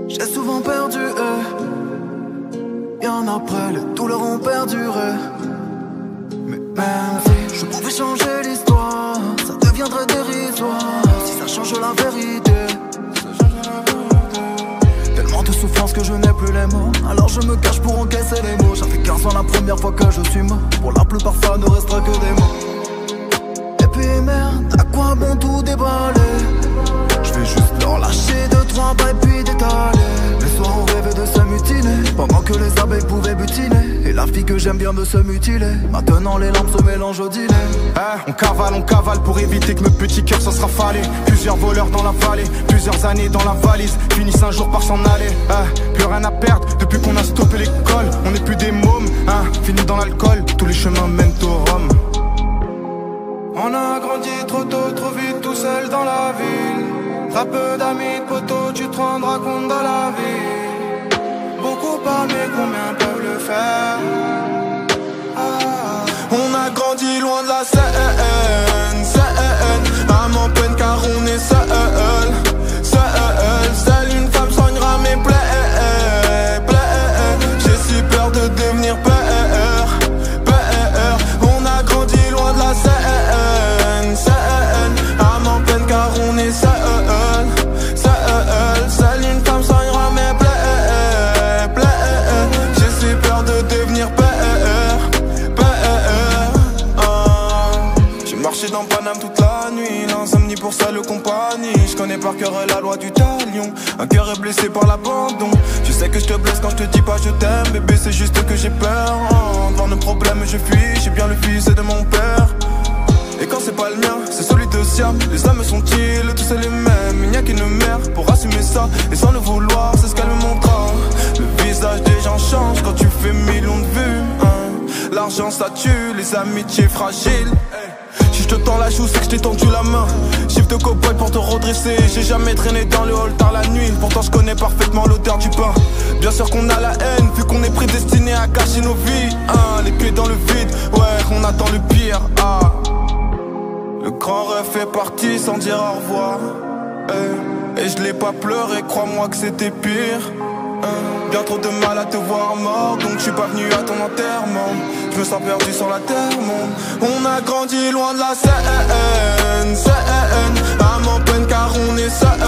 J'ai souvent perdu, bien après les douleurs ont perduré. Mais même si je pouvais changer l'histoire, ça deviendrait dérisoire si ça change la vérité. Tellement de souffrance que je n'ai plus les mots, alors je me cache pour encaisser les mots. J'avais 15 ans la première fois que je suis mort, pour la plupart ça ne restera que des mots. Et puis merde, à quoi bon tout déballer? Je vais juste leur lâcher 2-3 balles puis d'étaler. Les soirs on rêvait de se mutiner, pendant que les abeilles pouvaient butiner. Et la fille que j'aime bien veut se mutiler. Maintenant les lampes se mélangent au dîner. On cavale pour éviter que nos petits cœurs s'en sera fallu. Plusieurs voleurs dans la vallée, plusieurs années dans la valise, finissent un jour par s'en aller. Plus rien à perdre depuis qu'on a stoppé l'école. On n'est plus des mômes, fini dans l'alcool. Tous les chemins mènent au Rhum. On a grandi trop tôt, trop vite, tout seul dans la ville. Très peu d'amis, de potos, tu te rendras compte dans la vie. Beaucoup parlent, mais combien peuvent le faire? On a grandi loin de la scène, âme en peine car on est seul. Seule une femme soignera mes plaies. J'ai si peur de devenir père. On a grandi loin de la scène, âme en peine car on est seul. Seule une femme soignera mes plaies. J'ai si peur de devenir père. J'ai marché dans Paname toute la nuit, l'insomnie pour seule compagnie. Je connais par cœur la loi du talion. Un cœur est blessé par l'abandon. Je sais que je te blesse quand je te dis pas je t'aime. Bébé c'est juste que j'ai peur. Devant nos problèmes je fuis. J'ai bien le fils de mon père. Et quand c'est pas le mien, c'est celui de Siam. Les hommes sont-ils tous les mêmes? Il n'y a qu'une mère pour assumer ça. Et sans le vouloir, c'est ce qu'elle me montra. Le visage des gens change quand tu fais millions de vues. L'argent ça tue, les amitiés fragiles. Si je te tends la joue, c'est que je t'ai tendu la main. Chiffre de cow-boy pour te redresser. J'ai jamais traîné dans le hall tard la nuit. Pourtant je connais parfaitement l'odeur du pain. Bien sûr qu'on a la haine, vu qu'on est prédestiné à gâcher nos vies. Les pieds dans le vide, ouais, on attend le pire. Le grand rêve est parti sans dire au revoir. Et je l'ai pas pleuré, crois-moi que c'était pire. Bien trop de mal à te voir mort, donc je suis pas venu à ton enterrement. Je me sens perdu sur la terre, monde. On a grandi loin de la scène, âme en peine car on est seul.